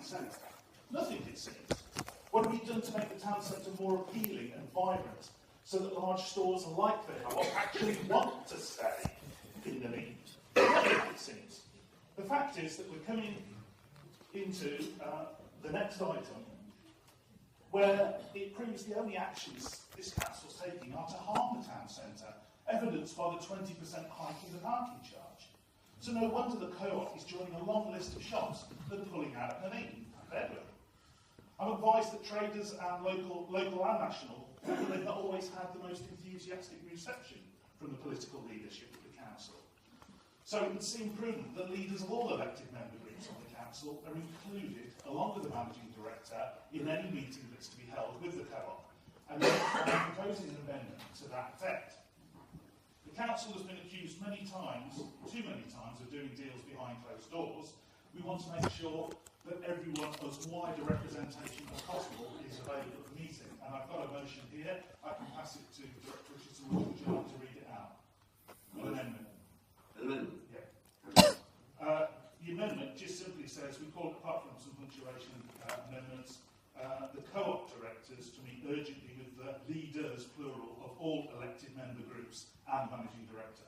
centre? Nothing, it seems. What have you done to make the town centre more appealing and vibrant, so that large stores like the Co-op actually want to stay in Nuneaton? Nothing, it seems. The fact is that we're coming into the next item, where it proves the only actions this council's taking are to harm the town centre, evidenced by the 20% hike in the parking charge. So no wonder the Co-op is joining a long list of shops that are pulling out at Nuneaton and Edward. I'm advised that traders and local and national have not always had the most enthusiastic reception from the political leadership of the council. So it would seem prudent that leaders of all elected member groups on the council are included, along with the managing director, in any meeting that's to be held with the Co-op. And I'm proposing an amendment to that effect. The council has been accused many times, too many times, of doing deals behind closed doors. We want to make sure that everyone, as wide a representation as possible, is available at the meeting. And I've got a motion here. I can pass it to Director Richardson. Would you like to read it out? An amendment. An amendment? Yeah. The amendment just simply says, we call it, apart from some punctuation amendments, the Co-op directors to meet urgently with the leaders, plural, of all elected member groups and managing director.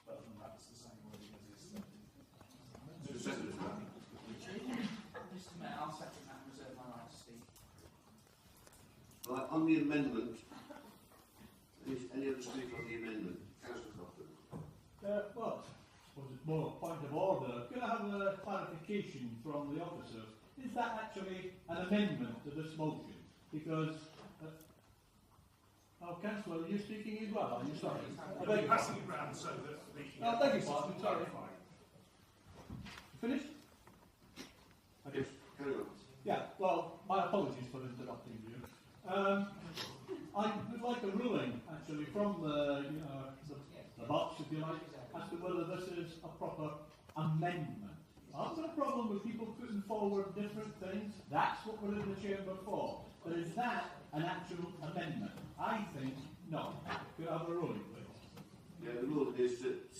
Other than that, it's the same wording as is. Mr. Mayor, I'll second that and reserve my right to speak. Right, on the amendment, any other speak on the amendment? Councillor Coughlin. Well, was it more a point of order? Can I have a clarification from the officer? Is that actually an amendment to this motion? Because, Councillor, are you speaking as well? Are you sorry? I'm passing it round so that the... Oh, thank you, Martin. Sorry. Finished? Yes, carry on. Yeah, well, my apologies for interrupting you. I would like a ruling, actually, from the box, if you like, as to whether this is a proper amendment. I've got a problem with people putting forward different things. That's what we're in the chamber for. But is that an actual amendment? I think no. Could I have a ruling, please? Yeah, the rule is that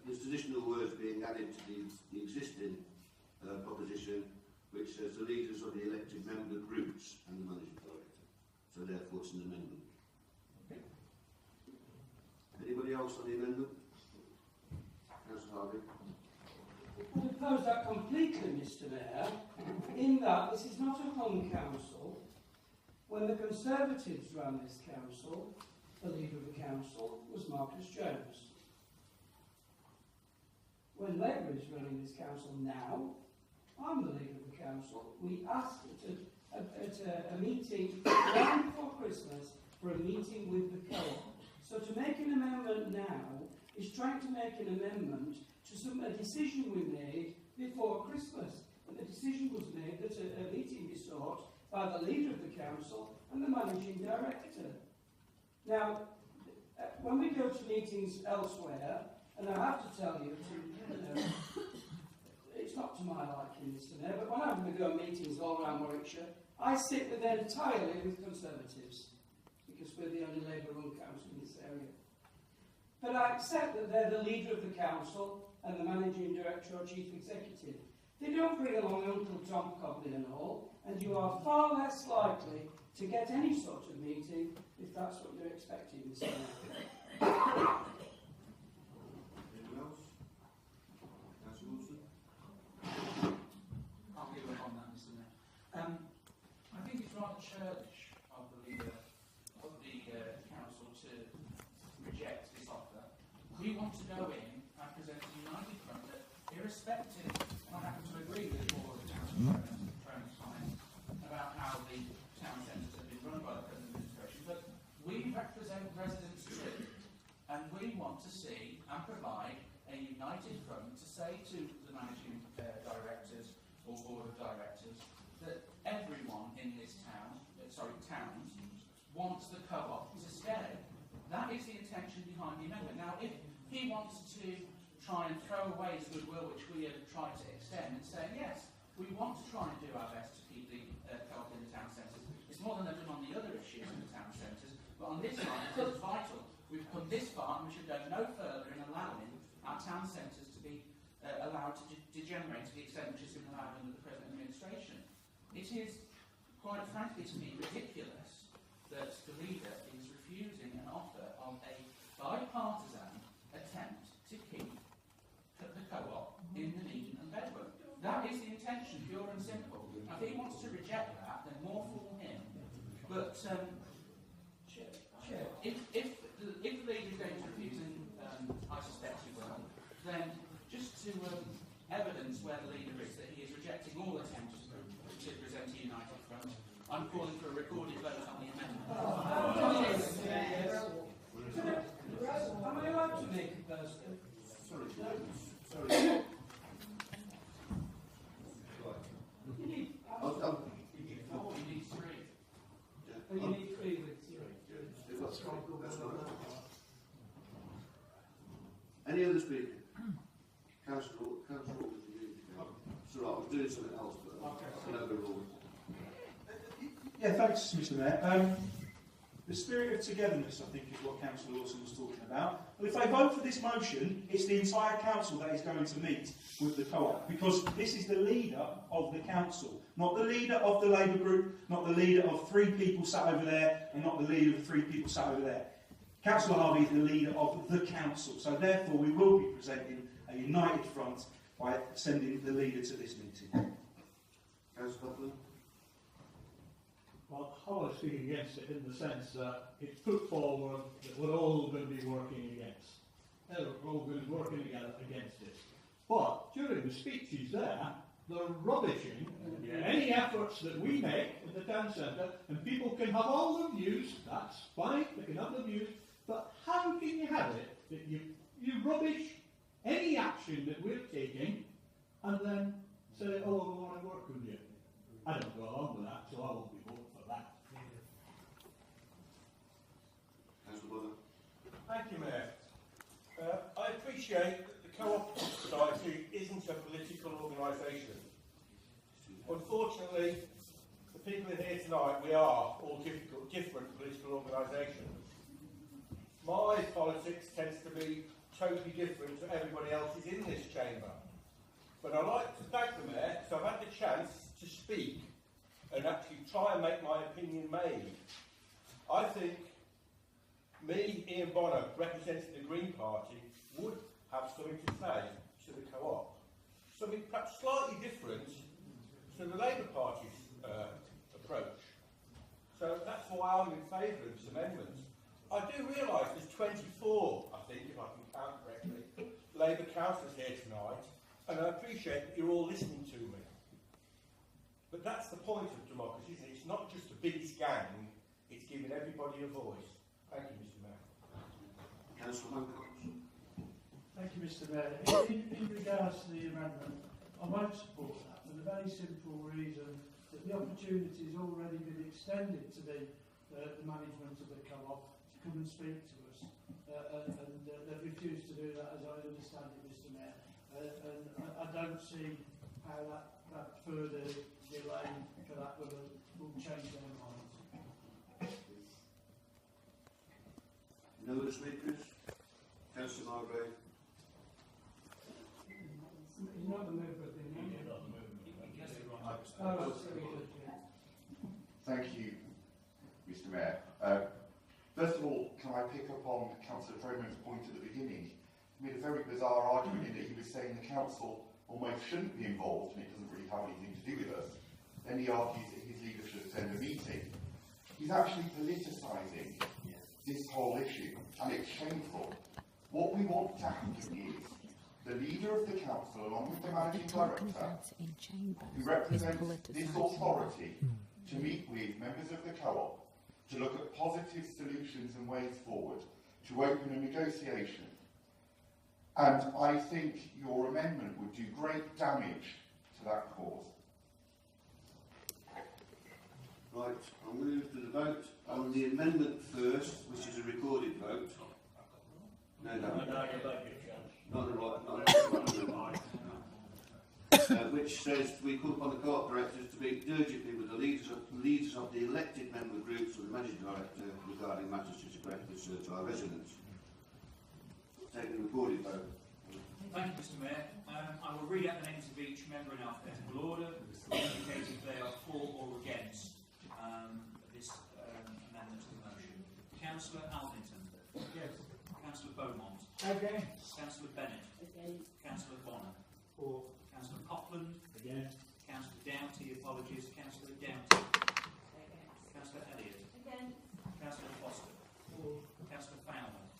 there's additional words being added to the existing proposition, which says the leaders of the elected member groups and the managing director. So therefore it's an amendment. Okay. Anybody else on the amendment? Councillor Harvey. I oppose that completely, Mr. Mayor, in that this is not a hung council. When the Conservatives ran this council, the leader of the council was Marcus Jones. When Labour is running this council now, I'm the leader of the council. We asked at a meeting right before Christmas for a meeting with the Co-op. So to make an amendment now is trying to make an amendment to a decision we made before Christmas. And the decision was made that a meeting be sought by the leader of the council and the managing director. Now, when we go to meetings elsewhere, and I have to tell you, it's not to my liking, Mr. Mayor, but when I go to meetings all around Warwickshire, I sit with entirely with Conservatives, because we're the only Labour-run council in this area. But I accept that they're the leader of the council and the managing director or chief executive. They don't bring along Uncle Tom Cobley and all, and you are far less likely to get any sort of meeting if that's what you're expecting, Mr. Mayor. Anyone else? Councillor Wilson? I'll give up on that, Mr. Mayor. I think it's rather churlish of the leader of the council to reject this offer. We want to go in and present a united front that, irrespective, and I happen to agree with all of the council comments about how the town centres have been run by the present administration, but we represent residents too, and we want to see and provide a united front to say to the managing directors or board of directors that everyone in this town, towns, wants the Co-op to stay. That is the intention behind the amendment. Now, if he wants to try and throw away his goodwill, which we have tried to extend, and say, yes, we want to try and do our best to keep the Co-op in the town centres. It's more than they've done on the other issues in the town centres, but on this one, it's vital. We've come this far, and we should go no further in allowing our town centres to be allowed to degenerate to the extent which has been allowed under the present administration. it is, quite frankly to me, ridiculous that the leader is refusing an offer of a bipartisan attempt to keep the co-op in the Nuneaton and Bedford. That is the intention, pure and simple. If he wants to reject that, then more fool him. But if the leader is going to refuse, and I suspect he will, then just to evidence where the leader is, that he is rejecting all attempts to present a united front, I'm calling for a recorded vote on the amendment. Am I allowed to make a person? Sorry. You need, You need three. you need three with three. Any other speaker? Councillor Sorry, I was doing something else, but I know the rules. Yeah, thanks, Mr. Mayor. The spirit of togetherness, I think, is what Councillor Lawson was talking about. Well, if they vote for this motion, it's the entire council that is going to meet with the co-op, because this is the leader of the council, not the leader of the Labour group, not the leader of 3 people sat over there, and not the leader of 3 people sat over there. Councillor Harvey is the leader of the council, so therefore we will be presenting a united front by sending the leader to this meeting. Councillor Copeland? Well, I was speaking against it in the sense that it's put forward that we're all going to be working against. We're all going to be working together against it. But during the speeches there, they're rubbishing any efforts that we make at the town centre, and people can have all their views, that's fine, they can have their views, but how can you have it that you rubbish any action that we're taking and then say, oh, we want to work with you? I don't go along with that, so I won't be voting for that. Councillor Butler? Thank you, Mayor. I appreciate that the Co-operative Society isn't a political organisation. Unfortunately, the people in here tonight, we are all different political organisations. My politics tends to be totally different to everybody else's in this chamber. But I'd like to thank the Mayor, because I've had the chance to speak and actually try and make my opinion made. I think me, Ian Bonner, representing the Green Party, would have something to say to the co-op. Something perhaps slightly different to the Labour Party's approach. So that's why I'm in favour of this amendment. I do realise there's 24, I think, if I can count correctly, Labour councillors here tonight, and I appreciate that you're all listening to me. But that's the point of democracy, isn't it? It's not just the biggest gang, it's giving everybody a voice. Thank you, Mr. Mayor. Councillor Hancock? Thank you, Mr. Mayor. In regards to the amendment, I won't support that for the very simple reason that the opportunity has already been extended to the management of the co-op to come and speak to us. And they've refused to do that, as I understand it, Mr. Mayor. And I don't see how that further delay for that will change their minds. No other speakers? Councillor Margrave? He's not the mover of the amendment. Thank you, Mr. Mayor. First of all, can I pick up on Councillor Froman's point at the beginning? He made a very bizarre argument in that he was saying the council almost shouldn't be involved and it doesn't really have anything to do with us. Then he argues that his leader should attend the meeting. He's actually politicising this whole issue, and it's shameful. What we want to happen is the leader of the council, along with the managing director, who represents this authority, to meet with members of the co-op, to look at positive solutions and ways forward, to open a negotiation. And I think your amendment would do great damage to that cause. Right, I'll move to the vote on the amendment first, which is a recorded vote. No, not the right. Which says we call upon the co-op directors to meet urgently with the leaders of the elected member groups or the managing director regarding matters to express concern to our residents. Take the recorded vote. Thank you, Mr. Mayor. I will read out the names of each member in alphabetical order, indicating if they are for or Against. Councillor Bennett. Against. Councillor Bonner. For. Councillor Copland. Against. Councillor Doughty. Apologies. Councillor Doughty. Against. Councillor Elliott. Against. Councillor Foster. For. Councillor Fowler.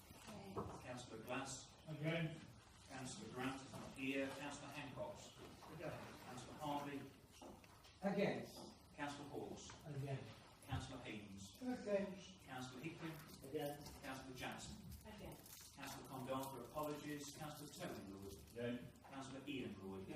Councillor Glass. Against. Councillor Grant is not here. Councillor Hancock. Councillor Harvey. Against. Councillor Hawes. Against. Councillor Haynes. Against. Councillor Hickley. Against. Councillor Jackson. Against. Councillor Condon, apologies. Councillor Tony Lord. Against. Councillor Ian Lloyd.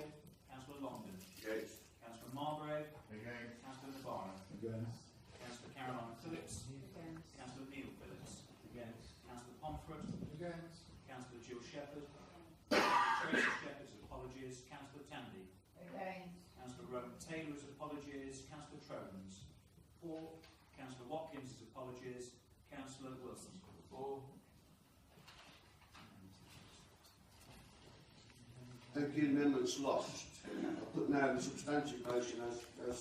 Councillor Longden. Against. Councillor Margrave. Against. Councillor Navarro. Against. Councillor Caroline Phillips. Against. Councillor Neil Phillips. Against. Councillor Pomfret. Against. Councillor Jill Shepherd. Tracy Shepherd's apologies. Councillor Tandy. Against. Councillor Rowan Taylor's apologies. Councillor Trones. For. Councillor Watkins' apologies. Councillor Wilson. For. Thank you. Amendments lost. I put now the substantive motion as